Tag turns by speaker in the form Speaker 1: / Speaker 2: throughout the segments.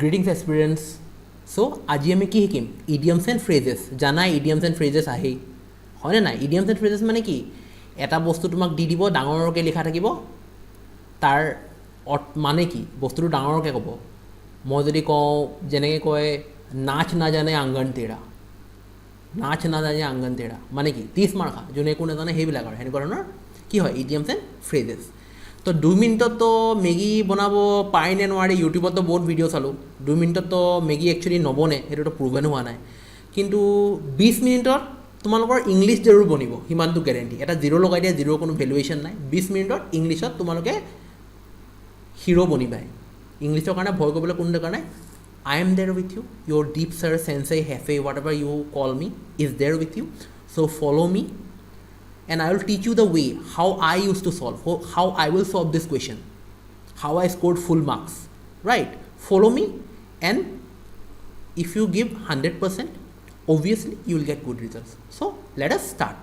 Speaker 1: Greetings experience. চ' আজি আমি কি শিকিম? ইডিয়মছ এণ্ড ফ্ৰেজেছ। জানাই ইডিয়মছ এণ্ড ফ্ৰেজেছ আহেই, হয়নে নাই? ইডিয়মছ এণ্ড ফ্ৰেজেছ মানে কি? এটা বস্তু তোমাক দি দিব, ডাঙৰকৈ লিখা থাকিব, তাৰ মানে কি? বস্তুটো ডাঙৰকৈ ক'ব। মই যদি কওঁ, যেনেকৈ কয় নাচ নাজানে আংগন তেৰা, নাচ নাজানে আংগন তেৰা মানে কি? 30 মাৰ খা, যোনে একো নাজানে সেইবিলাক আৰু সেনেকুৱা ধৰণৰ কি হয় ইডিয়মছ এণ্ড ফ্ৰেজেছ। তো 2 মিনিটততো মেগী বনাব পাৰি নে নোৱাৰি? ইউটিউবতো বহুত ভিডিঅ' চালোঁ, 2 মিনিটততো মেগী একচুৱেলি নবনে, সেইটোতো প্ৰুভেন হোৱা নাই। কিন্তু 20 মিনিটত তোমালোকৰ ইংলিছ জৰুৰ বনিব, সিমানটো গেৰেণ্টি। এটা জিৰ' লগাই দিয়া, জিৰ'ৰ কোনো ভেলুৱেশ্যন নাই। 20 মিনিটত ইংলিছত তোমালোকে হিৰ' বনিবাই। ইংলিছৰ কাৰণে ভয় কৰিবলৈ কোনো দৰকাৰ নাই। I am there with you, your deep sir, sensei, hefe, whatever you call me is there with you. So follow me and I will teach you the way how I used to solve, how I will solve this question, how I scored full marks, right? Follow me, and if you give 100%, obviously you will get good results. So let us start.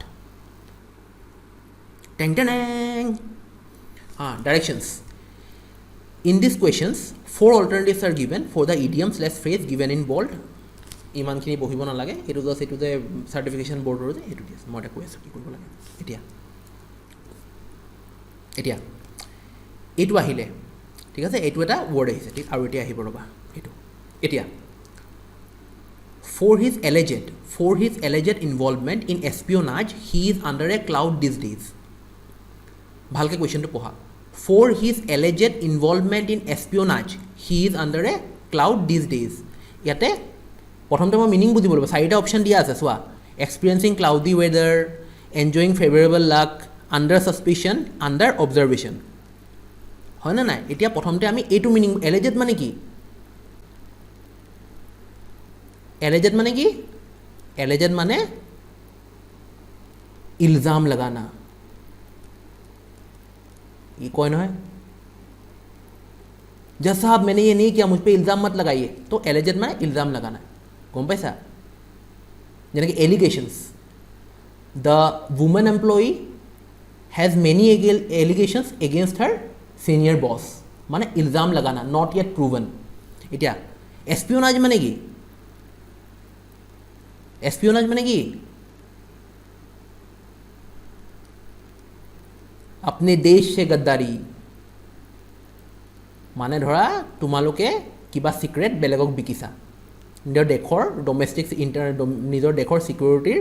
Speaker 1: Dang dang dang. Directions. In these questions 4 alternatives are given for the idioms less phrase given in bold. ইমানখিনি বহিব নালাগে, সেইটো just এইটো যে certification বৰ্ডৰ যে সেইটো দি আছে। মই এটা কৈ আছোঁ কি কৰিব লাগে। এতিয়া এইটো আহিলে, ঠিক আছে, এইটো এটা ৱৰ্ড আহিছে, ঠিক, আৰু এতিয়া আহিব ৰ'বা এইটো। এতিয়া for his alleged involvement in espionage he is under a cloud these days. ভালকৈ কুৱেশ্যনটো পঢ়া। For his alleged involvement in espionage he is under a cloud these days. ইয়াতে প্ৰথমতে মই মিনিং বুজিব লাগিব। 4টা অপশ্যন দিয়া আছে, চোৱা। Experiencing cloudy weather, enjoying favourable luck, under suspicion, under observation, হয়নে নাই? এতিয়া প্ৰথমতে আমি এইটো মিনিং, এলেজেড মানে কি? এলেজেড মানে কি? এলেজেড মানে ইলজাম লগানা। ये कौन है? जज साहब मैंने ये नहीं किया, मुझ पे इल्ज़ाम मत लगाइए। तो एलिजेड में इल्ज़ाम लगाना है, कौन पैसा? यानी कि allegations, the woman employee has many allegations against her senior boss, माने इल्ज़ाम लगाना, नॉट येट प्रूवन। इतना एस्पियोनाज माने कि, एस्पियोनाज माने कि अपने देश से गद्दारी, মানে ধৰা তোমালোকে কিবা চিক্ৰেট বেলেগক বিকিছা, নিজৰ দেশৰ ডমেষ্টিক নিজৰ দেশৰ ছিকিউৰিটিৰ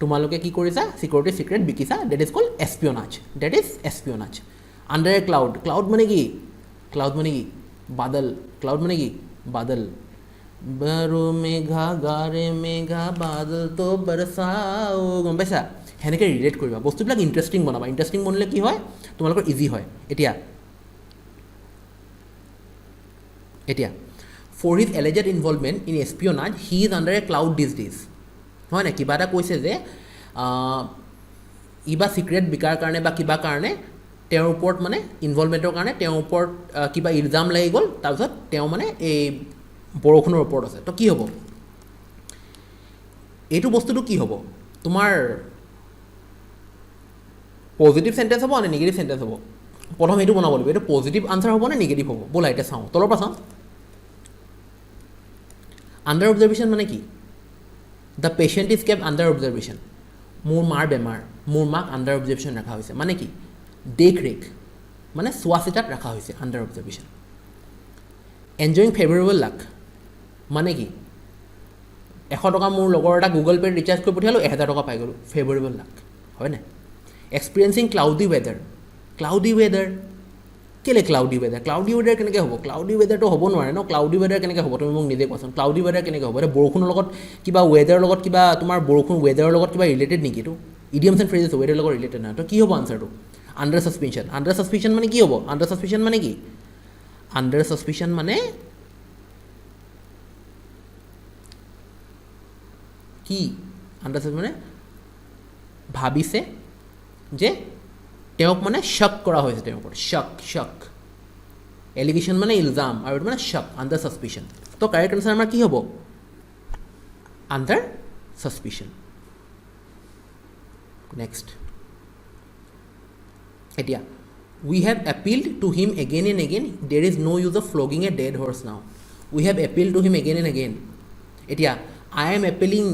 Speaker 1: তোমালোকে কি কৰিছা? ছিকিউৰিটিৰ চিক্ৰেট বিকিছা। That is called espionage, that is espionage. Under a cloud, cloud মানে কি? ক্লাউড মানে কি? বাদল। ক্লাউড মানে কি? বাদল। বাৰো মেঘা গাৰে মেঘা বাদল তো বৰসাও, গম পাইছা? সেনেকৈ ৰিলেট কৰিবা, বস্তুবিলাক ইণ্টাৰেষ্টিং বনাবা। ইণ্টাৰেষ্টিং বনিলে কি হয়? তোমালোকৰ ইজি হয়। এতিয়া for his alleged involvement in espionage he is under a cloud these days, হয় নাই? কিবা এটা কৈছে যে কিবা চিক্ৰেট বিকাৰ কাৰণে বা কিবা কাৰণে তেওঁৰ ওপৰত মানে ইনভলভমেণ্টৰ কাৰণে তেওঁৰ ওপৰত কিবা ইলজাম লাগি গ'ল, তাৰপিছত তেওঁ মানে এই বৰষুণৰ ওপৰত আছে। তো কি হ'ব? এইটো বস্তুটো কি হ'ব? তোমাৰ পজিটিভ চেণ্টেঞ্চ হ'ব নে নিগেটিভ চেণ্টেঞ্চ হ'ব? প্ৰথম এইটো বনাব লাগিব, এইটো পজিটিভ আনচাৰ হ'ব নে নিগেটিভ হ'ব? ব'লা এতিয়া চাওঁ, তলৰ পৰা চাওঁ। আণ্ডাৰ অবজাৰ্ভেশ্যন মানে কি? The patient is kept under observation. মোৰ মাৰ বেমাৰ, মোৰ মাক আণ্ডাৰ অবজাৰ্ভেশ্যন ৰখা হৈছে, মানে কি? দেখ ৰেখ, মানে চোৱা চিতাত ৰখা হৈছে, under observation. Enjoying favourable luck মানে কি? 100 টকা মোৰ লগৰ এটা গুগল পে'ত ৰিচাৰ্জ কৰি পঠিয়ালোঁ, 1000 টকা পাই গ'লোঁ, ফেভাৰেবল লাক, হয়নে? এক্সপিৰিয়েঞ্চিং ক্লাউডি ৱেডাৰ, ক্লাউডি ৱেডাৰ কেলৈ ক্লাউডি ৱেডাৰ? ক্লাউডি ৱেডাৰ কেনেকৈ হ'ব? ক্লাউডি ৱেডাৰটো হ'ব নোৱাৰে ন। ক্লাউডি ৱেডাৰ কেনেকৈ হ'ব? তুমি মোক নিজে কোৱাচোন, ক্লাউডি ৱেডাৰ কেনেকৈ হ'ব? এতিয়া বৰষুণৰ লগত কিবা ৱেডাৰৰ লগত কিবা তোমাৰ বৰষুণ ৱেডাৰৰ লগত কিবা ৰিলেটেড নেকি? এইটো ইডিয়মছ এণ্ড ফ্ৰেজেছ ৱেডাৰৰ লগত ৰিলেটেড নহয়। তো কি হ'ব আনচাৰটো? Under suspicion. আণ্ডাৰ ছাছপিশ্যন মানে কি হ'ব? আণ্ডাৰ ছাছপিশ্যন মানে কি? আণ্ডাৰ ছাছপিশ্যন মানে কি? আণ্ডাৰ ছাছপিশ্যন মানে ভাবিছে যে তেওঁক মানে শ্বক কৰা হৈছে, তেওঁৰ ওপৰত শ্বক। এলিগেশ্যন মানে ইলজাম, আৰু এইটো মানে শ্বক, আণ্ডাৰ ছাছপিশ্যন। তো কাৰেক্ট আনচাৰ আমাৰ কি হ'ব? আণ্ডাৰ ছাছপিশ্যন। নেক্সট, এতিয়া We have appealed to him again and again. There is no use of flogging a dead horse now. We have appealed to him again and again. Etia, I am appealing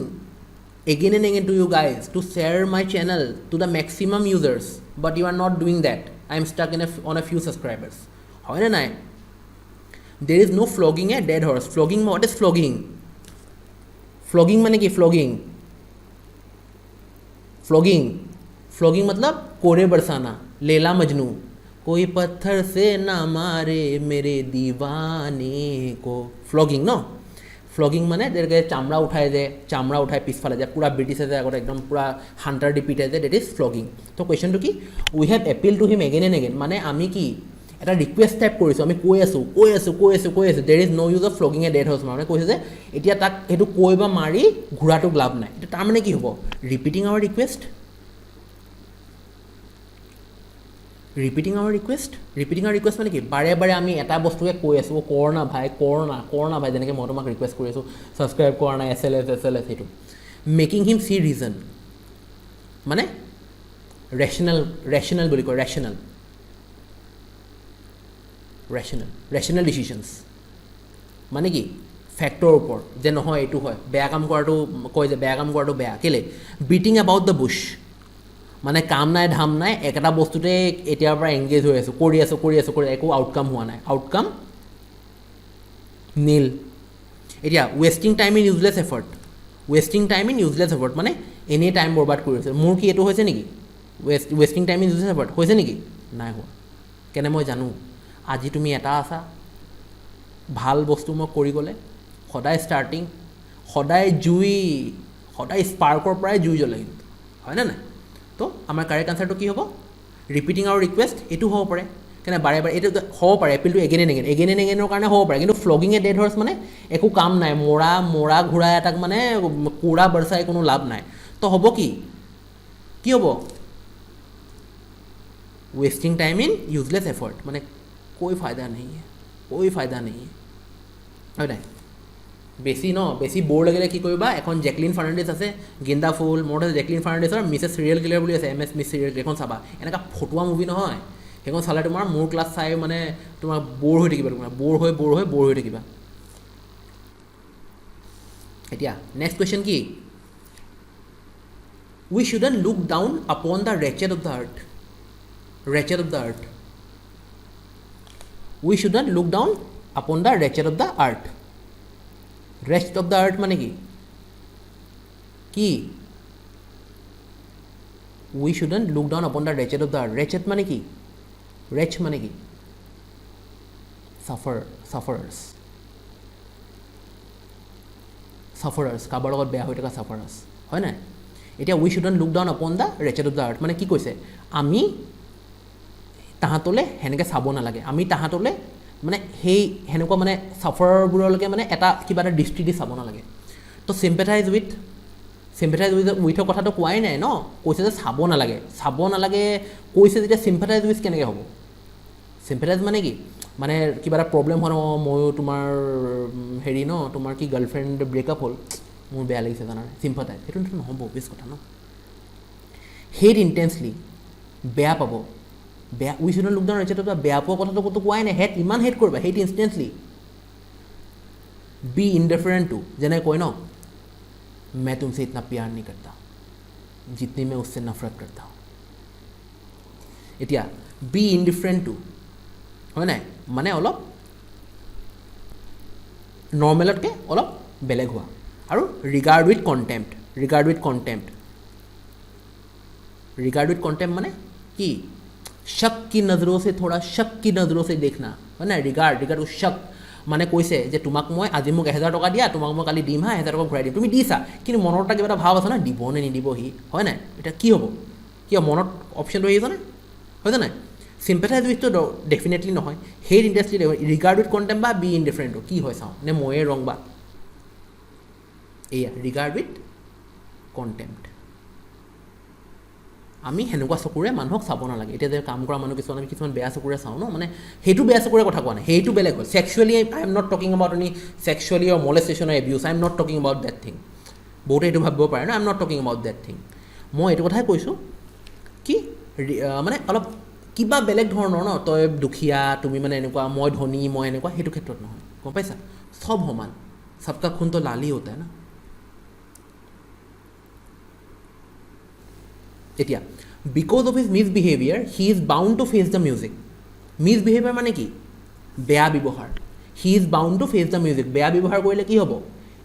Speaker 1: again and again to you guys to share my channel to the maximum users, but you are not doing that. I am stuck on a few subscribers. Hoy na nai? There is no flogging a dead horse. Flogging, what is flogging? Flogging mane ki flogging? Flogging मतलब कोरे बरसाना, लेला मजनू. कोई पत्थर से ना मारे मेरे दीवाने को. Flogging no. फ्लॉगिंग माने जेनेকৈ চামৰা উঠাই যে চামৰা উঠাই পিছফালে যে পুৰা ব্ৰিটিছে যে আগতে একদম পুৰা হাণ্টাৰ দি পিটাই যে ডেট ইজ ফ্লগিং. তো কুৱেশ্যনটো কি? We have appeal to him again and again, মানে আমি কি এটা ৰিকুৱেষ্ট টাইপ কৰিছোঁ, আমি কৈ আছোঁ there is no' use of flogging a dead horse. মানে কৈছে যে এতিয়া তাক সেইটো কৈ বা মাৰি ঘূৰাটোক লাভ নাই. এতিয়া তাৰমানে কি হ'ব? Repeating our request. Repeating our request মানে কি? বাৰে বাৰে আমি এটা বস্তুকে কৈ আছোঁ, কৰ না ভাই, যেনেকৈ মই তোমাক ৰিকুৱেষ্ট কৰি আছোঁ ছাবস্ক্ৰাইব কৰা নাই, এছ এল এছ সেইটো. মেকিং হিম চি ৰিজন, মানে ৰেচনেল বুলি কয়. ৰেচনেল ডিচিশ্যনছ মানে কি? ফেক্টৰ ওপৰত যে নহয় এইটো হয়, বেয়া কাম কৰাটো কয় যে বেয়া কাম কৰাটো বেয়া. কেলৈ? বিটিং এবাউট দ্য বুছ, মানে কাম নাই ধাম নাই, একেটা বস্তুতে এতিয়াৰ পৰা এংগেজ হৈ আছোঁ, কৰি আছোঁ একো আউটকাম হোৱা নাই, আউটকাম নীল. এতিয়া wasting time in useless effort মানে এনেই টাইম বৰবাদ কৰি আছে. মোৰ কি এইটো হৈছে নেকি? Wasting time in useless effort হৈছে নেকি? নাই হোৱা. কেনে মই জানো? আজি তুমি এটা আছা, ভাল বস্তু মই কৰি গ'লে সদায় ষ্টাৰ্টিং, সদায় স্পাৰ্কৰ পৰাই জুই জ্বলে, কিন্তু হয়নে নাই? তো আমাৰ কাৰেক্ট আনচাৰটো কি হ'ব? Repeating our request. এইটো হ'ব পাৰে, কেনে বাৰে বাৰে এইটো হ'ব পাৰে. এপিলটো এগেইন এণ্ড এগেইনৰ কাৰণে হ'ব পাৰে, কিন্তু ফ্লগিং এ ডেড হৰ্চ মানে একো কাম নাই, মৰা ঘূৰা এটাক মানে কোৰা বৰচাই কোনো লাভ নাই. তো হ'ব কি হ'ব? Wasting time in useless effort, মানে कोई फ़ायदा नहीं है হয় নাই? বেছি বৰ লাগিলে কি কৰিবা? এখন জেকলিন ফাৰ্নাণ্ডেজ আছে, গেন্দা ফুল, মোৰ আছে জেকলিন ফাৰ্নাণ্ডেজৰ মিছেছ চিৰিয়েল কিলাৰ বুলি আছে, MS মিছ চিৰিয়েল, এইখন চাবা. এনেকুৱা ফটুৱা মুভি নহয় সেইখন চালে, তোমাৰ মোৰ ক্লাছ চাই মানে তোমাৰ বৰ হৈ থাকিবা, তোমাৰ বৰ হৈ থাকিবা. এতিয়া নেক্সট কুৱেশ্যন কি? We shouldn't look down upon the wretched of the earth. We shouldn't look down upon the wretched of the earth. Wretched of the earth মানে কি? We shouldn't look down upon the wretched of the earth. Wretched মানে কি? Wretch মানে কি? Sufferers. কাৰোবাৰ লগত বেয়া হৈ থকা sufferers, হয় নাই? এতিয়া we shouldn't look down upon the wretched of the earth মানে কি কৈছে? আমি তাহাঁতলৈ সেনেকৈ চাব নালাগে, আমি তাহাঁতলৈ মানে সেনেকুৱা মানে চাফাৰবোৰলৈকে মানে কিবা এটা দৃষ্টি দি চাব নালাগে. তো চিম্পেথাইজ উইথৰ কথাটো কোৱাই নাই ন, কৈছে যে চাব নালাগে কৈছে যেতিয়া চিম্পেথাইজ উইথ কেনেকৈ হ'ব? চিম্পেথাইজ মানে কি? মানে কিবা এটা প্ৰব্লেম হয় ন, ময়ো তোমাৰ তোমাৰ কি গাৰ্লফ্ৰেণ্ড ব্ৰেকআপ হ'ল, মোৰ বেয়া লাগিছে জানানে, চিম্পেথাইজ সেইটো নহ'ব, অভিয়াছ কথা ন. হেট ইণ্টেন্সলি, বেয়া পাব, উই shouldn't look down ৰেচেড of the, বেয়া পোৱা কথাটো ক'তো কোৱাই নাই. ইমান হেট কৰিবা, হেট ইনষ্টেণ্টলি. বি ইনডিফাৰেণ্ট টু, যেনে কয় ন, मैं तुमसे इतना प्यार नहीं करता जितनी मैं उससे नफरत करता हूँ. এতিয়া বি ইনডিফাৰেণ্ট টু হয় নাই, মানে অলপ নৰ্মেলতকৈ অলপ বেলেগ হোৱা. আৰু ৰিগাৰ্ড উইথ কণ্টেম্প্ট মানে কি? शक की नजरों से, थोड़ा शक की नजरों से देखना, है ना? रिगार्ड शक মানে কৈছে যে তোমাক মই আজি মোক 1000 টকা দিয়া, তোমাক মই কালি দিম, 1000 টকা ঘূৰাই দিম. তুমি দিছা, কিন্তু মনত কিবা এটা ভাৱ আছে না, দিব নে নিদিব সি, হয় নাই? এতিয়া কি হ'ব? মনত অপশ্যনটো আহিছে নে? হৈছে নাই? চিম্পেথাইজ উইথটো ডেফিনেটলি নহয়, হেট ইণ্টেন্সলি. ৰিগাৰ্ড উইথ কণ্টেম্প্ট বা বি ইনডিফাৰেণ্টটো কি হয় চাওঁ, নে ময়ে ৰং বা? এয়া ৰিগাৰ্ড উইথ কণ্টেম্প্ট. আমি সেনেকুৱা চকুৰে মানুহক চাব নালাগে. এতিয়া যে কাম কৰা মানুহ কিছুমান আমি কিছুমান বেয়া চকুৰে চাওঁ ন, মানে সেইটো বেয়া চকুৰে কথা কোৱা নাই, সেইটো বেলেগ হয়. Sexually I am not talking about any sexually or molestation or abuse, I am not talking about that thing. বহুতে এইটো ভাবিব পাৰে ন, I am not talking about that thing. মই এইটো কথাই কৈছোঁ কি মানে অলপ কিবা বেলেগ ধৰণৰ ন, তই দুখীয়া, তুমি মানে এনেকুৱা, মই ধনী, মই এনেকুৱা, সেইটো ক্ষেত্ৰত নহয়, গম পাইছা? চব সমান, সবকা খুন তো লাল হি হোতা है না। এতিয়া because of his misbehaviour he is bound to face the music. Misbehaviour মানে কি? বেয়া ব্যৱহাৰ। He is bound to face the music. বেয়া ব্যৱহাৰ কৰিলে কি হ'ব?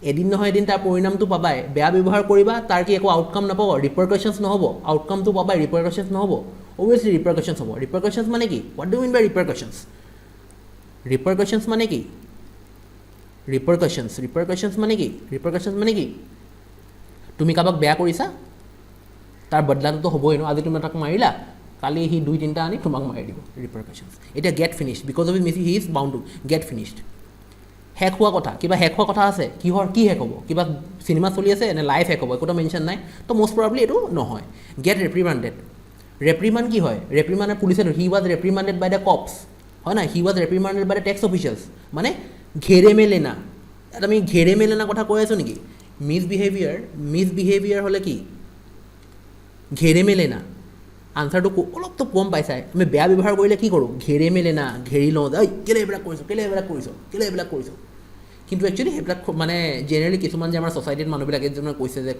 Speaker 1: এদিন নহয় এদিন তাৰ পৰিণামটো পাবাই। বেয়া ব্যৱহাৰ কৰিবা, তাৰ কি একো আউটকাম নাপাব, ৰিপাৰকাশ্যনছ নহ'ব, আউটকামটো পাবাই, ৰিপাৰকাশ্যনছ নহ'ব, অভিয়াছলি ৰিপাৰকাশ্যনছ হ'ব। ৰিপাৰকাশ্যনছ মানে কি? What do mean by ৰিপাৰকাশ্যনছ? ৰিপাৰকাশ্যনছ মানে কি? ৰিপাৰকাশ্যনছ মানে কি? ৰিপাৰকাশ্যনছ মানে কি? তুমি কাৰোবাক বেয়া কৰিছা, তাৰ বদলাটোতো হ'বই ন। আজি তুমি তাক মাৰিলা, কালি সি 2-3টা আনি তোমাক মাৰি দিব, ৰিপাৰকাশ্যনছ। এতিয়া get finished, because of Miss he is bound to get finished. শেষ হোৱা কথা, কিবা শেষ হোৱা কথা আছে, কি শেষ হ'ব? কিবা চিনেমা চলি আছে নে লাইফ শেষ হ'ব? একোটা মেনশ্যন নাই, তো মষ্ট প্ৰবাবলি এইটো নহয়। গেট ৰেপ্ৰিমাণ্ডেড। ৰেপ্ৰিমাণ্ড কি হয়? ৰেপ্ৰিমাণ্ডে পুলিচে, হি was reprimanded by the cops, হয় নাই? He was reprimanded by the tax officials, মানে ঘেৰে মেলে না। আমি ঘেৰে মেলে না কথা কৈ আছোঁ নেকি? মিছবিহেভিয়াৰ হ'লে কি? ঘেৰে মেলে না। আনচাৰটো অলপতো কম পাইছাই। আমি বেয়া ব্যৱহাৰ কৰিলে কি কৰোঁ? ঘেৰে মেলে না, ঘেৰি লওঁ, ঐ কেলৈ এইবিলাক কৰিছোঁ, কেলৈ এইবিলাক কৰিছোঁ। কিন্তু একচুৱেলি সেইবিলাক মানে জেনেৰেলি কিছুমান যে আমাৰ ছ'চাইটিত মানুহবিলাকে যোনে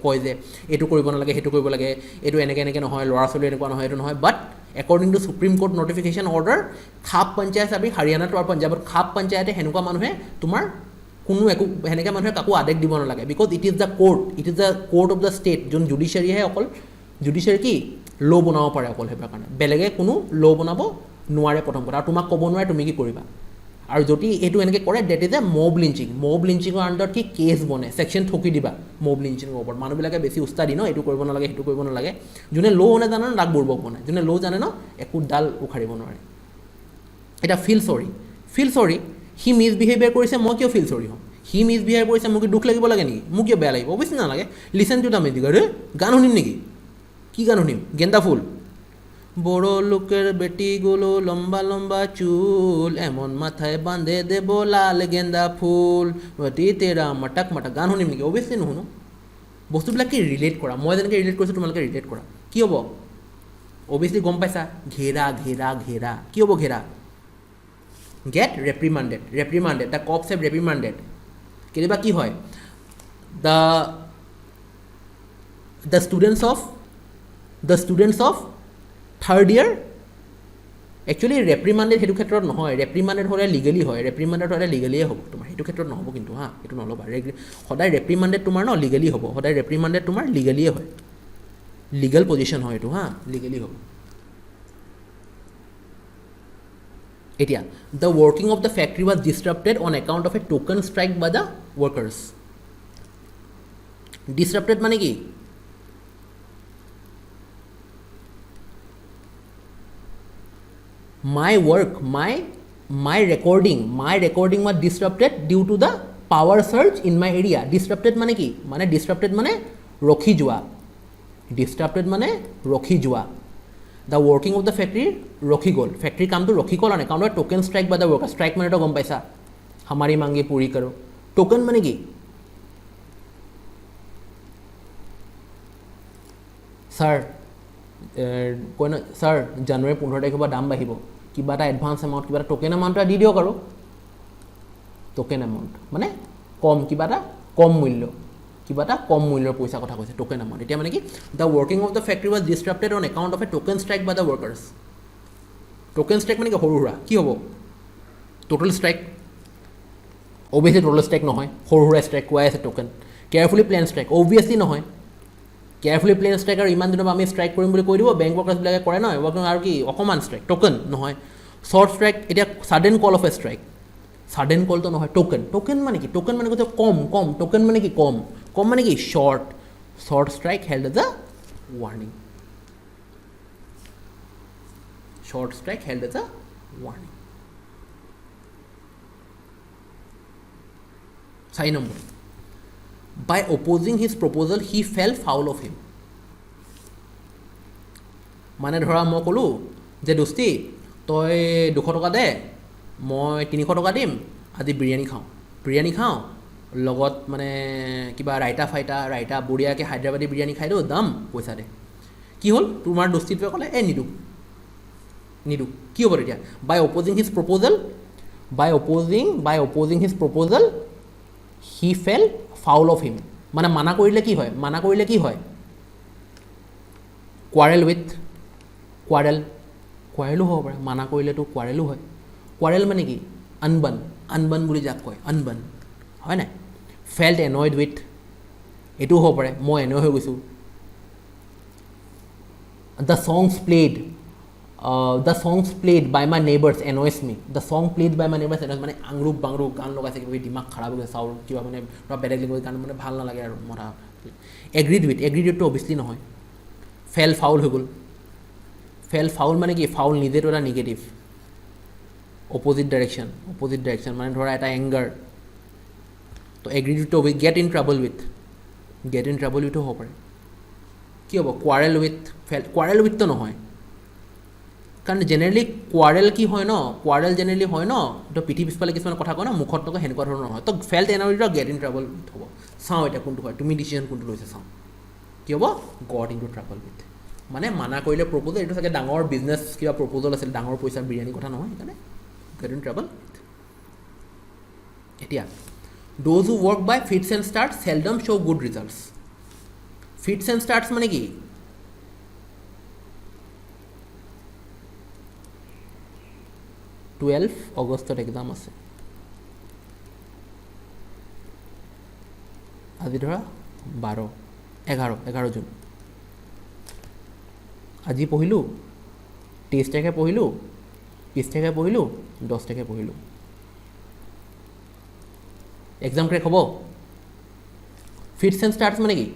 Speaker 1: কয় যে এইটো কৰিব নালাগে, সেইটো কৰিব লাগে, এইটো এনেকৈ নহয়, ল'ৰা ছোৱালী এনেকুৱা নহয়, এইটো নহয়। But according to supreme court notification order, khap panchayat চাবি, হাৰিয়ানাটো আৰু পঞ্জাৱত খাপ পঞ্চায়তে সেনেকুৱা মানুহে তোমাৰ কোনো একো সেনেকৈ মানুহে কাকো আদেশ দিব নালাগে। Because it is the court of the state. যোন জুডিচিয়াৰীহে অকল জুডিচিয়াৰী কি ল' বনাব পাৰে অকল, সেইবাৰ কাৰণে বেলেগে কোনো ল' বনাব নোৱাৰে প্ৰথম কথা, আৰু তোমাক ক'ব নোৱাৰে তুমি কি কৰিবা। আৰু যদি এইটো এনেকৈ কৰে, ডেট ইজ এ মব লিঞ্চিং। মব লিঞ্চিঙৰ আণ্ডাৰত কি কেছ বনে, ছেকশ্যন ঠকি দিবা মব লিঞ্চিঙৰ ওপৰত। মানুহবিলাকে বেছি উস্তাদি ন, এইটো কৰিব নালাগে, সেইটো কৰিব নালাগে। যোনে ল' নাজানে ন, তাক বুৰ্বক বনায়। যোনে ল' জানে ন, একো ডাল উখাৰিব নোৱাৰে। এতিয়া ফিল চৰি, সি মিছবিহেভিয়াৰ কৰিছে, মই কিয় ফিল চৰি হ'ম? সি মিছবিহেভিয়াৰ কৰিছে, মোক কি দুখ লাগিব লাগে নেকি? মোক কিয় বেয়া লাগিব? অৱশ্যে নালাগে। Listen to the music. আৰে গান শুনিম নেকি? কি গান শুনিম? গেন্দা ফুল। বড়ো লোকের বেটিগুলো লম্বা লম্বা চুল, এমন মাথায় বাঁধে দেব লাল গেন্দা ফুল, বেটি তেৰা মাটাক মাটাক। গান শুনিম নেকি? অভিয়াছলি নুশুনো। বস্তুবিলাক কি ৰিলেট কৰা, মই যেনেকৈ ৰিলেট কৰিছোঁ তোমালোকে ৰিলেট কৰা। কি হ'ব? অভিয়াছলি গম পাইছা, ঘেৰা। কি হ'ব ঘেৰা? Get reprimanded. The cops have reprimanded. কেতিয়াবা কি হয়, the students of third year actually reprimanded সেইটো ক্ষেত্ৰত নহয়। ৰেপ্ৰিমাণ্ডেড হ'লে লিগেলি হয়, ৰেপ্ৰিমাণ্ডেড হ'লে লিগেলিয়ে হ'ব তোমাৰ, সেইটো ক্ষেত্ৰত নহ'ব কিন্তু হা, সেইটো নল'বা। সদায় ৰেপ্ৰিমাণ্ডেড তোমাৰ ন লিগেলি হ'ব, সদায় ৰেপ্ৰিমাণ্ডেড তোমাৰ লিগেলিয়ে হয়, লিগেল পজিশ্যন হয় এইটো হা, লিগেলি হ'ব। এতিয়া the working of the factory was disrupted on account of a token strike by the workers. Disrupted মানে কি? my recording was disrupted due to the power surge in my area. Disrupted মানে কি? মানে disrupted মানে ৰখি যোৱা। The working of the factory ৰখি গ'ল, ফেক্টৰীৰ কামটো ৰখি গ'ল on account of token strike by the worker. Strike মানে তো গম পাইছা, হামাৰি মাংগি পুৰি কৰো। টোকেন মানে কি? ছাৰ কয় ন, ছাৰ জানুৱাৰী 15 তাৰিখৰ পৰা দাম বাঢ়িব, কিবা এটা এডভান্স এমাউণ্ট, কিবা এটা টোকেন এমাউণ্ট এটা দি দিয়ক। আৰু টোকেন এমাউণ্ট মানে কম, কিবা এটা কম মূল্যৰ পইচা কথা কৈছে, টোকেন এমাউণ্ট। এতিয়া মানে কি? The working of the factory was disrupted on account of a token strike by the workers. Token strike মানে কি? সৰু সুৰা। কি হ'ব? Total strike? Obviously total strike নহয়, সৰু সুৰা ষ্ট্ৰাইক কোৱাই আছে token. Carefully plain strike? Obviously নহয়। কেয়াৰফুলি প্লেন ষ্ট্ৰাইক আৰু ইমান দিনৰ পৰা আমি ষ্ট্ৰাইক কৰিম বুলি কৈ দিব, বেংক ৱৰ্কাৰ্ছবিলাকে কৰে নহয়, আৰু কি অকণমান ষ্ট্ৰাইক, টোকেন নহয়। শ্বৰ্ট ষ্ট্ৰাইক, এতিয়া sudden call of A strike, sudden কলটো নহয়, টোকেন মানে কি? টোকেন মানে কৈছে কম, টোকেন মানে কি? কম মানে কি? Short strike held as a warning. Short strike held as a warning. 4 নম্বৰ, by opposing his proposal he fell foul of him. মানে ধৰা মই ক'লোঁ যে দোস্তি তই 200 টকা দে, মই 300 টকা দিম, আজি বিৰিয়ানী খাওঁ, লগত মানে কিবা ৰাইতা বঢ়িয়াকৈ হায়দৰাবাদী বিৰিয়ানী খাই দিওঁ, দাম পইচা দে। কি হ'ল? তোমাৰ দোস্তিটোৱে ক'লে নিদিওঁ, নিদিওঁ কি হ'ব তেতিয়া by opposing his proposal by opposing his proposal he fell foul of him মানে মানা কৰিলে কি হয় কোৱাৰেল উইথ কোৱাৰেলো হ'ব পাৰে মানা কৰিলেতো কোৱাৰেলো হয় কোৱাৰেল মানে কি আনবান বুলি যাক কয় আনবান হয় নাই ফেল্ট এনয়ড উইথ এইটোও হ'ব পাৰে মই এনয় হৈ গৈছোঁ the songs played by my neighbors annoys me the song played by my neighbors annoys মানে আংৰুপ বাংৰুপ গান লগাইছে কিবা দিমাগ খাৰাপ হৈ গৈছে চাউল কিবা মানে বেলেগ লেংগুৱেজ গান মানে ভাল নালাগে আৰু মৰা এগ্ৰিড উইথটো অভিয়াছলি নহয় ফেল ফাউল হৈ গ'ল ফেল ফাউল মানে কি ফাউল নিজেতো এটা নিগেটিভ অপ'জিট ডাইৰেকশ্যন মানে ধৰা এটা এংগাৰ তো এগ্ৰিড উইথটো গেট ইন ট্ৰাবল উইথো হ'ব পাৰে কি হ'ব কোৱাৰেল উইথটো নহয় কাৰণ জেনেৰেলি কোৱাৰেল কি হয় ন জেনেৰেলি হয় ন তো পিঠি পিছফালে কিছুমান কথা কয় ন মুখত নকয় সেনেকুৱা ধৰণৰ হয় তো felt annoyed get in trouble with হ'ব চাওঁ এতিয়া কোনটো হয় তুমি ডিচিশ্যন কোনটো লৈছে চাওঁ কি হ'ব got into trouble with মানে মানা কৰিলে প্ৰপ'জেল এইটো চাগে ডাঙৰ বিজনেছ কিবা প্ৰপ'জেল আছিল ডাঙৰ পইচাৰ বিৰিয়ানী কথা নহয় সেইকাৰণে গেট ইন ট্ৰাবল উইথ এতিয়া those who work by fits and starts seldom show' good results fits and starts মানে কি 12 অগষ্টত এক্সাম আছে আজি ধৰা 11 জুন আজি পঢ়িলোঁ 23 তাৰিখে পঢ়িলোঁ 30 তাৰিখে পঢ়িলোঁ 10 তাৰিখে পঢ়িলোঁ এক্সাম ক্ৰেক হ'ব ফিটছ এণ্ড ষ্টাৰ্টছ মানে কি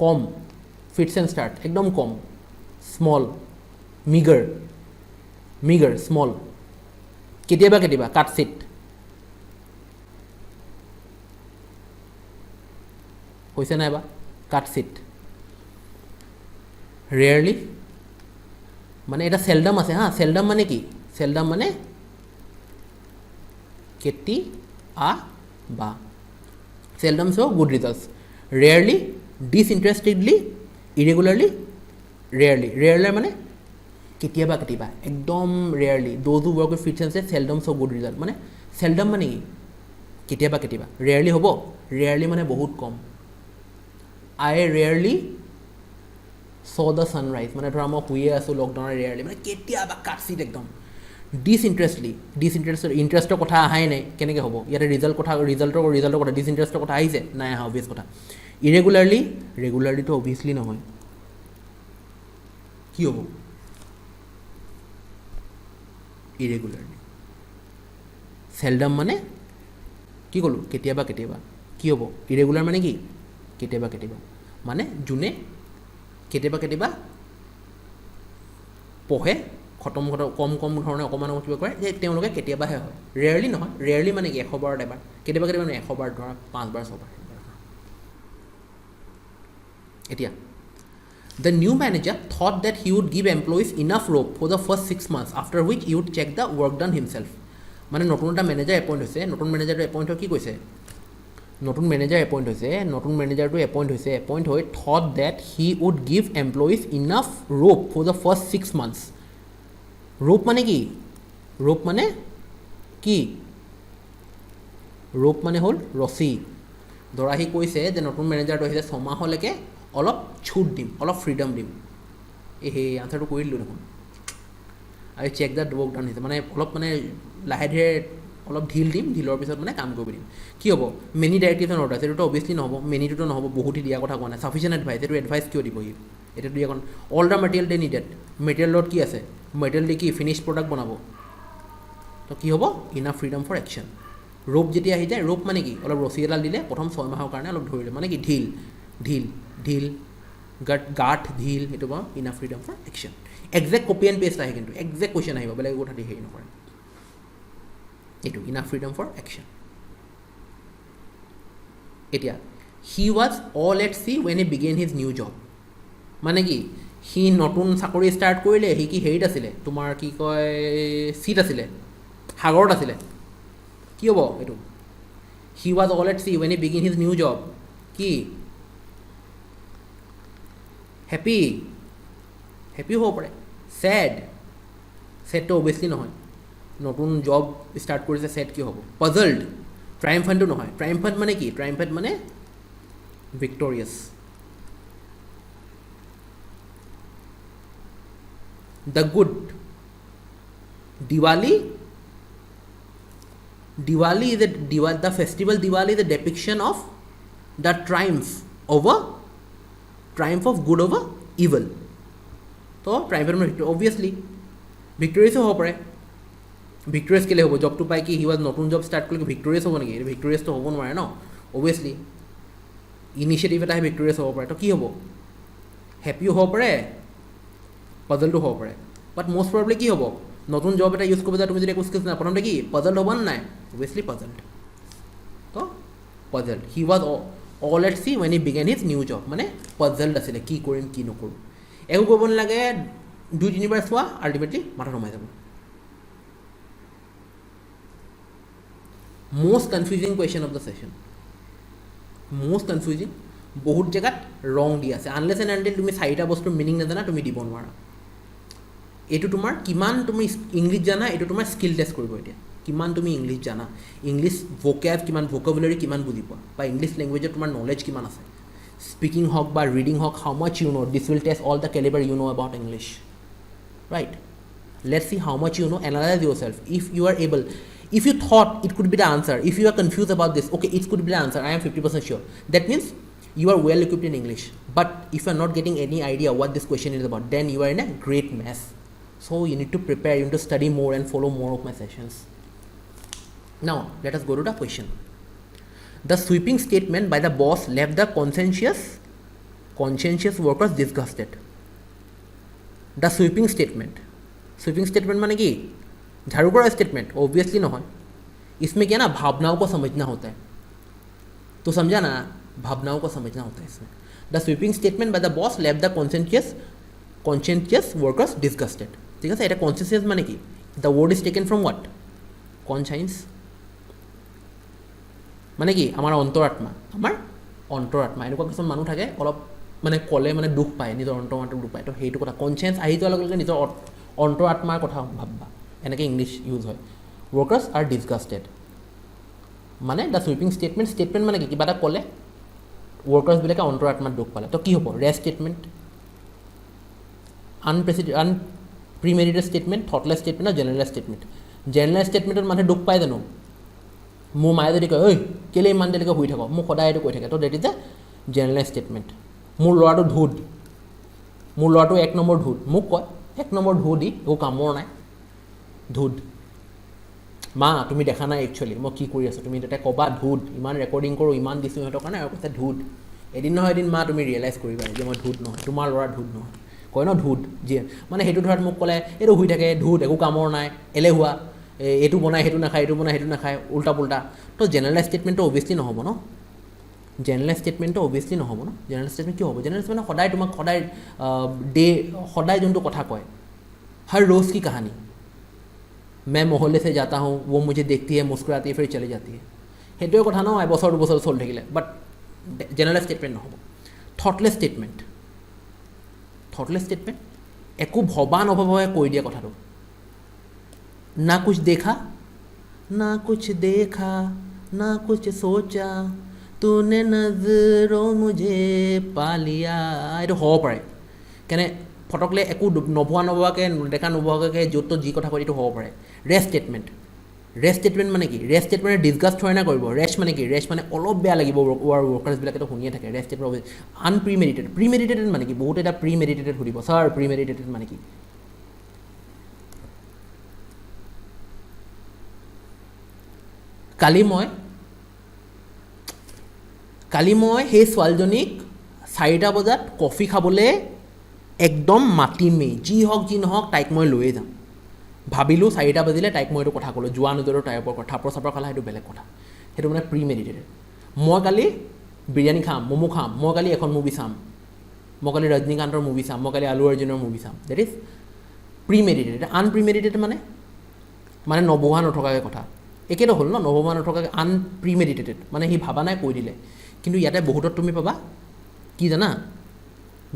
Speaker 1: কম ফিটছ এণ্ড ষ্টাৰ্ট একদম কম স্মল মিগাৰ স্মল কেতিয়াবা কাট চিট হৈছে নাইবা কাট চিট ৰেয়াৰলি মানে এটা চেলডম আছে হা চেলডম মানে কি চেলডম মানে কেতিয়াবা seldom show' good results rarely disinterestedly irregularly rarely মানে কেতিয়াবা একদম rarely those who work with fits and starts seldom show' good result মানে চেলডম মানে কি কেতিয়াবা ৰেয়াৰলি হ'ব ৰেয়াৰলি মানে বহুত কম আই ৰেয়াৰলি চ দ্য ছানৰাইজ মানে ধৰা মই শুয়ে আছোঁ লকডাউনৰ ৰেয়াৰলি মানে কেতিয়াবা কাটচিট একদম ইণ্টাৰেষ্টৰ কথা অহাই নাই কেনেকৈ হ'ব ইয়াতে ৰিজাল্টৰ কথা ডিসইণ্টাৰেষ্টৰ কথা আহিছে নাই অহা অভিয়াছ কথা ৰেগুলাৰলিটো অভিয়াছলি নহয় কি হ'ব ইৰেগুলাৰলি চেলডম মানে কি ক'লোঁ কেতিয়াবা কি হ'ব ইৰেগুলাৰ মানে কি কেতিয়াবা মানে যোনে কেতিয়াবা পঢ়ে কম ধৰণে অকণমান কিবা কৰে যে তেওঁলোকে কেতিয়াবাহে হয় ৰেয়াৰলি নহয় ৰেয়াৰলি মানে কি 100 বাৰত এবাৰ কেতিয়াবা মানে 100 বাৰ ধৰা 5 বাৰ 6 বাৰ এতিয়া The new manager thought that he would give employees enough rope for the first 6 months, after which he would check the work done himself. মানে নতুন এটা মেনেজাৰ এপইণ্ট হৈছে নতুন মেনেজাৰটো এপইণ্ট হৈ কি কৈছে নতুন মেনেজাৰটো এপইণ্ট হৈ thought that he would give employees enough rope for the first 6 months. rope মানে কি rope মানে হ'ল ৰছী ধৰা সি কৈছে যে নতুন মেনেজাৰটো আহিছে 6 মাহলৈকে অলপ ছুট দিম অলপ ফ্ৰীডম দিম সেই আনচাৰটো কৰি দিলোঁ দেখোন আৰু চেক দ্য ৱৰ্ক ডান হৈছে মানে অলপ মানে লাহে ধীৰে অলপ ঢিল দিম ঢিলৰ পিছত মানে কাম কৰিব দিম কি হ'ব মেনি ডাইৰেক্টিভছ অৰ্ডাৰ এইটোতো অভিয়াছলি নহ'ব মেনিটোতো নহ'ব বহুতে দিয়া কথা কোৱা নাই চাফিচিয়েণ্ট এডভাইচ এইটো এডভাইচ কিয় দিব এইটো এখন all the material they needed মেটেৰিয়েলত কি আছে মেটেৰিয়েল দি কি ফিনিছ প্ৰডাক্ট বনাব তো কি হ'ব enough freedom for action rope যেতিয়া আহি যায় ৰোপ মানে কি অলপ ৰছী এডাল দিলে প্ৰথম 6 মাহৰ কাৰণে অলপ ধৰিলে মানে কি ঢিল গাঠ ঢিল সেইটো বাৰু enough freedom for action exact copy and paste আহে কিন্তু একজেক্ট কুৱেশ্যন আহিব বেলেগ কথা দি হেৰি নকৰে এইটো ইনাফ ফ্ৰীডম ফৰ একশ্যন এতিয়া he was all at C when he began his new job মানে কি সি নতুন চাকৰি ষ্টাৰ্ট কৰিলে সি কি হেৰিত আছিলে তোমাৰ কি কয় চিট আছিলে সাগৰত আছিলে কি হ'ব এইটো he was all at C when he begin his new job কি হেপী হ'ব পাৰে ছেড ছেটটো অভিয়াছলি নহয়, নতুন জব ষ্টাৰ্ট কৰিছে ছেট কি হ'ব? পাজল্ড। ট্ৰাইম্ফেণ্টটো নহয়, ট্ৰাইম্ফেণ্ট মানে কি? ট্ৰাইম্ফেণ্ট মানে victorious. The good. Diwali is the festival Diwali is a depiction of the triumph of good over evil. তো triumph obviously victorious হ'ব পাৰে। victorious কেলে হ'ব? জবটো পাই কি হি ৱাজ নতুন জব ষ্টাৰ্ট কৰিলে victorious হ'ব নেকি? victorious তো হ'ব নোৱাৰে ন obviously। ইনিচিয়েটিভ এটাহে victorious হ'ব পাৰে। তো কি হ'ব? হেপিও হ'ব পাৰে, পাজলটো হ'ব পাৰে, বাট মষ্ট প্ৰবলি কি হ'ব? নতুন জব এটা ইউজ কৰিব তুমি যদি একো স্কিলছ নাই, প্ৰথমতে কি পাজল্ড হ'ব নাই? অভিয়াছলি পাজল্ড। তো পাজল্ড he was all at C when he began his new job, মানে পাজল্ড আছিলে কি কৰিম কি নকৰোঁ। একো কৰিব নালাগে, 2-3বাৰ চোৱা, আল্টিমেটলি মাথা সোমাই যাব। Most confusing question of the session, most confusing. বহুত জেগাত ৰং দি আছে। আনলেছ এণ্ড আনটিল তুমি 4টা বস্তুৰ মিনিং নাজানা তুমি দিব নোৱাৰা। এইটো তোমাৰ কিমান তুমি ইংলিছ জানা, এইটো তোমাৰ স্কিল টেষ্ট কৰিব এতিয়া। কিমান তুমি ইংলিছ জানা, ইংলিছ ভোকেব কিমান, ভোকেবুলাৰী কিমান বুজি পোৱা, বা ইংলিছ লেংগুৱেজত তোমাৰ নলেজ কিমান আছে, স্পিকিং হওক বা ৰিডিং হওক, how much you know', this will test all the calibre you know' about English, right? Let's see how much you know', analyse yourself. If you are able, if you thought it could be the answer, if you are confused about this, okay, it could be the answer, I am 50% sure. That means you are well equipped in English. But if you are not getting any idea what this question is about, then you are in a great mess. So you need to prepare, you need to study more and follow more of my sessions. Now let us go to the question. The sweeping statement by the boss left the conscientious workers disgusted. The sweeping statement माने कि झाड़ू करा statement? Obviously नहीं। इसमें क्या ना, भावनाओं को समझना होता है। तो समझा ना, भावनाओं को समझना होता है इसमें। The sweeping statement by the boss left the conscious workers disgusted. ठीक है, এটা কনসিয়াস মানে কি? The word is taken from what? Conscience মানে কি? আমাৰ অন্তৰাত্মা, এনেকুৱা কিছুমান মানুহ থাকে অলপ মানে ক'লে মানে দুখ পায়, নিজৰ অন্তৰাত্মাটো দুখ পায়। তো সেইটো কথা কনচিয়াছ আহি যোৱাৰ লগে লগে নিজৰ অন্তৰাত্মাৰ কথা ভাববা, এনেকৈ ইংলিছ ইউজ হয়। ৱৰ্কাৰ্ছ আৰ ডিছগাষ্টেড মানে দ্য চুইপিং ষ্টেটমেণ্ট মানে কি? কিবা এটা ক'লে ৱৰ্কাৰ্ছবিলাকে অন্তৰাত্মাত দুখ পালে। তো কি হ'ব? ৰেষ্ট ষ্টেটমেণ্ট, আনপ্ৰিমেডিটেড ষ্টেটমেণ্ট, থটলেছ ষ্টেটমেণ্ট আৰু জেনেৰেল ষ্টেটমেণ্ট। জেনেৰেল ষ্টেটমেণ্টত মানুহে দুখ পায় জানো? মোৰ মায়ে যদি কয়, ঐ কেলৈ ইমান দেৰিলৈকে শুই থাক, মোক সদায় এইটো কৈ থাকে। তো that is a general statement. মোৰ ল'ৰাটো ধুদ, মোৰ ল'ৰাটো 1 নম্বৰ ধুদ, মোক কয় 1 নম্বৰ ধুদ দি একো কামৰ নাই, ধুদ। মা তুমি দেখা নাই একচুৱেলি মই কি কৰি আছোঁ, তুমি তাতে ক'বা ধুদ, ইমান ৰেকৰ্ডিং কৰোঁ, ইমান দিছোঁ সিহঁতৰ কাৰণে, আৰু কৈছে ধুদ। এদিন নহয় এদিন মা তুমি ৰিয়েলাইজ কৰিবা যে মই ধুদ নহয়, তোমাৰ ল'ৰা ধুদ নহয়। কয় ন ধুদ, যিয়ে মানে সেইটো ধৰাত মোক ক'লে এইটো শুই থাকে, ধুদ, একো কামৰ নাই, এলেহুৱা, এইটো বনাই সেইটো নাখায়, এইটো বনাই সেইটো নাখায়, উল্টা পুল্টা। তো জেনেৰেল ষ্টেটমেণ্টটো অভিয়াছলি নহ'ব ন। জেনেৰেল ষ্টেটমেণ্টটো অভিয়াছলি নহ'ব ন। জেনেৰেল ষ্টেটমেণ্ট কি হ'ব? জেনেৰেল ষ্টেটমেণ্ট সদায় তোমাক সদায় যোনটো কথা কয়, হৰ ৰোজ কি কাহানী, मैं मोहल्ले से जाता हूँ, वो मुझे देखती है, मुस्कुराती है, फिर चली जाती है। সেইটোৱে কথা ন, এবছৰ দুবছৰ চলি থাকিলে। বাট জেনেৰেল ষ্টেটমেণ্ট নহ'ব। থটলেছ ষ্টেটমেণ্ট একো ভবা নভবাকৈ কৈ দিয়া কথাটো। না কুছ দেখা, না কুছ সোচা, তূনে নজৰো মুঝে পা লিয়া, এইটো হ'ব পাৰে। কেনে ফটকলে একো নভোৱাকৈ দেখা নোভোৱাকৈ য'ত ত'ত যি কথা কৈ এইটো হ'ব পাৰে। ৰেষ্ট ষ্টেটমেণ্ট মানে কি? ৰেষ্ট ষ্টেটমেণ্টে ডিছগাষ্ট থৰে না কৰিব। ৰেষ্ট মানে কি? ৰেষ্ট মানে অলপ বেয়া লাগিব, ৱৰ্কাৰ্ছবিলাকেতো শুনিয়ে থাকে। ৰেষ্ট ষ্টেটমেণ্ট প্ৰিমেডিটেড মানে কি? বহুত এটা প্ৰিমেডিটেড সুধিব, ছাৰ প্ৰিমেডিটেড মানে কি? কালি মই সেই ছোৱালীজনীক 4টা বজাত কফি খাবলৈ একদম মাতিমেই, যি হওক যি নহওক তাইক মই লৈয়ে যাম। ভাবিলোঁ 4টা বাজিলে তাইক মই এইটো কথা ক'লোঁ, যোৱা নোযোৱাটো তাইৰ ওপৰত কথা, থাপৰ চাপৰ খালা সেইটো বেলেগ কথা, সেইটো মানে প্ৰিমেডিটেড। মই কালি বিৰিয়ানী খাম, ম'ম' খাম, মই কালি এখন মুভি চাম, মই কালি ৰজনীকান্তৰ মুভি চাম, মই কালি আলু অৰ্জুনৰ মুভি চাম, ডেট ইজ প্ৰিমেডিটেড। আনপ্ৰিমেডিটেড মানে নবহা নথকাকৈ কথা, একেটো হ'ল ন। নবহা নথকাকৈ আনপ্ৰিমেডিটেড মানে সি ভাবা নাই কৈ দিলে। কিন্তু ইয়াতে বহুতত তুমি পাবা কি জানা?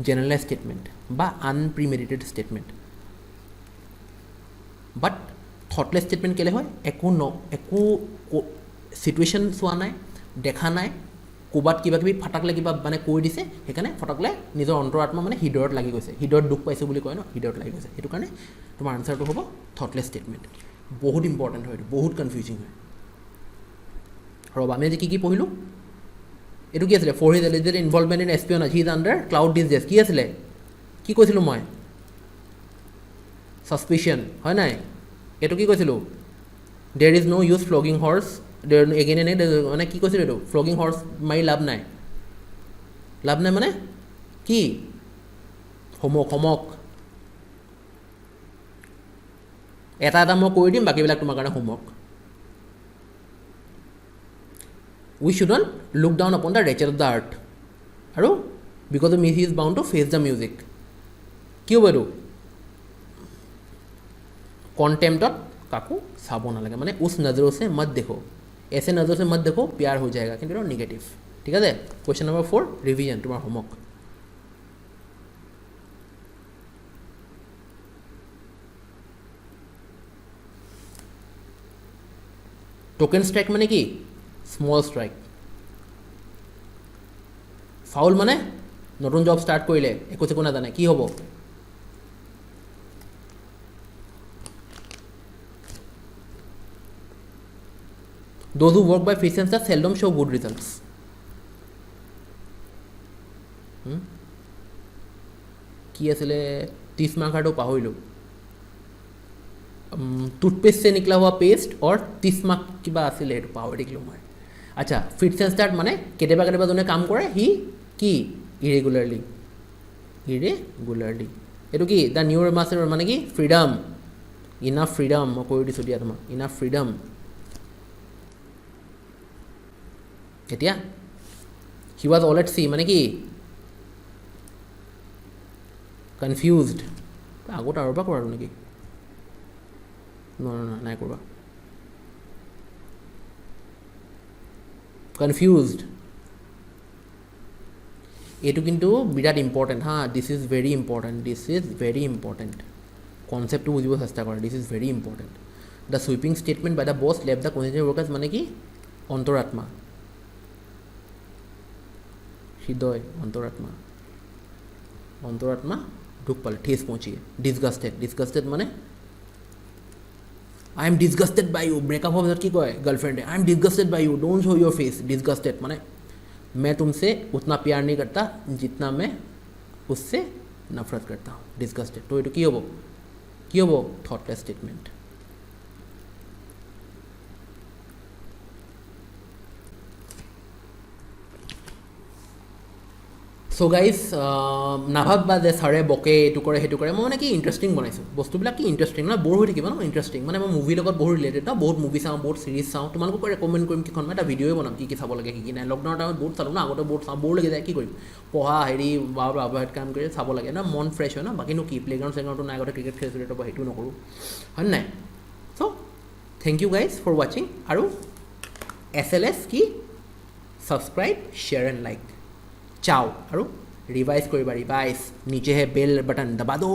Speaker 1: জেনেৰেল ষ্টেটমেণ্ট বা আনপ্ৰিমেডিটেড ষ্টেটমেণ্ট। বাট থটলেছ ষ্টেটমেণ্ট কেলৈ হয়, একো চিটুৱেশ্যন চোৱা নাই, দেখা নাই, ক'ৰবাত কিবাকিবি ফটাকলে কিবা মানে কৈ দিছে, সেইকাৰণে ফটাকলে নিজৰ অন্তৰাত্মা মানে হৃদয়ত লাগি গৈছে, হৃদয়ত দুখ পাইছোঁ বুলি কয় ন, হৃদয়ত লাগি গৈছে, সেইটো কাৰণে তোমাৰ আনচাৰটো হ'ব থটলেছ ষ্টেটমেণ্ট। বহুত ইম্পৰ্টেণ্ট হয় এইটো, বহুত কনফিউজিং হয়। ৰ'বা আমি আজি কি পঢ়িলোঁ, এইটো কি আছিলে, for his alleged involvement in espionage he is under cloud these days, কি আছিলে, কি কৈছিলোঁ মই, ছাছপিচিয়ন হয় নাই, এইটো কি কৈছিলোঁ, there is no' use flogging horse, again মানে কি কৈছিলোঁ এইটো, ফ্লগিং হৰ্চ মাৰি লাভ নাই, লাভ নাই মানে কি, হোমৱৰ্ক এটা মই কৰি দিম, বাকীবিলাক তোমাৰ কাৰণে homework. We shouldn't look down upon the wretched of the earth, আৰু because of me he is bound to face the music, কি হ'ব এইটো, কণ্টেম্পটত কাকো চাব নালাগে, মানে উছ নজৰোঁ সে মত দেখো, এছে নজৰ সে মত দেখো প্যাৰ হৈ যায়গা, কিন্তু এইটো নিগেটিভ। ঠিক আছে, কুৱেশ্যন নম্বৰ 4 ৰিভিজন, তোমাৰ হোমৱৰ্ক। টোকেন ষ্ট্ৰাইক মানে কি, স্মল ষ্ট্ৰাইক। ফাউল মানে নতুন জব ষ্টাৰ্ট কৰিলে একো চেকো নাজানে, কি হ'ব, those who work by patience seldom show good results. কি আছিলে 30 মাৰ্কাৰটো পাহৰিলোঁ, টুথপেষ্ট से निकला हुआ पेस्ट और 30 মাৰ্ক কিবা আছিলে, সেইটো পাহৰি থাকিলোঁ মই। আচ্ছা, ফিট চেঞ্জ ষ্টাৰ্ট মানে কেতিয়াবা যোনে কাম কৰে সি কি, ইৰেগুলাৰলি, এইটো কি, দ্য নিউ মাষ্টাৰ মানে কি, ফ্ৰীডম, ইনাফ ফ্ৰীডম, মই কৈ দিছোঁ দিয়া তোমাক, ইনাফ ফ্ৰীডম। এতিয়া he was all at C মানে কি, কনফিউজড, আগত আৰু পৰা কৰালোঁ নেকি, নাই কৰবা, কনফিউজড, এইটো কিন্তু বিৰাট ইম্পৰ্টেণ্ট হা, দিছ ইজ ভেৰি ইম্পৰ্টেণ্ট, কনচেপ্টটো বুজিব চেষ্টা কৰা, this is very important. The sweeping statement by the boss left the consistent workers মানে কি, অন্তৰাত্মা, হৃদয়, অন্তৰাত্মা দুখ পালে, ঠেচ পहुঁচিয়ে। ডিছগাষ্টেড মানে I am disgusted by you, breakup হোৱাৰ পিছত কি কয় গাৰ্লফ্ৰেণ্ডে, I am disgusted by you, don't show' your face. Disgusted মানে मैं तुमसे उतना प्यार नहीं करता जितना मैं उससे नफरत करता हूँ, डिसगस्टेड। तो ये কি হ'ব থটলেছ ষ্টেটমেণ্ট। চ' গাইজ নাভাববা যে ছাৰে বকে এইটো কৰে সেইটো কৰে, মই মানে কি ইণ্টাৰেষ্টিং বনাইছোঁ বস্তুবিলাক, কি ইণ্টাৰেষ্টিং মানে ব'ৰ হৈ থাকিব ন, ইণ্টাৰেষ্টিং মানে মই মুভিৰ লগত বহুত ৰিলেটেড ন, বহুত মুভি চাওঁ, বহুত চিৰিজ চাওঁ, তোমালোকক ৰেকমেণ্ড কৰিম কেইখন, মই এটা ভিডিঅ'ই বনাম কি চাব লাগে কি নাই। লকডাউনৰ টাইমত বহুত চালোঁ ন, আগতে বহুত চাওঁ, ব'ৰ লাগি যায়, কি কৰিম, পঢ়া হেৰি বাবুহঁত কাম কৰি চাব লাগে ন, মন ফ্ৰেছ হয় ন, বাকীনো কি প্লেগ্ৰাউণ্ড চেগ্ৰাউণ্ডটো নাই, আগতে ক্ৰিকেট খেলিছিলোঁ, তাৰপৰা সেইটো নকৰোঁ, হয় নাই। চ' থেংক ইউ গাইজ ফৰ ৱাচিং, আৰু SLS কি ছাবস্ক্ৰাইব, শ্বেয়াৰ এণ্ড লাইক, চাও। আৰু रिवाइज करिबा, रिवाइज नीचे है बेल बटन दबा दो।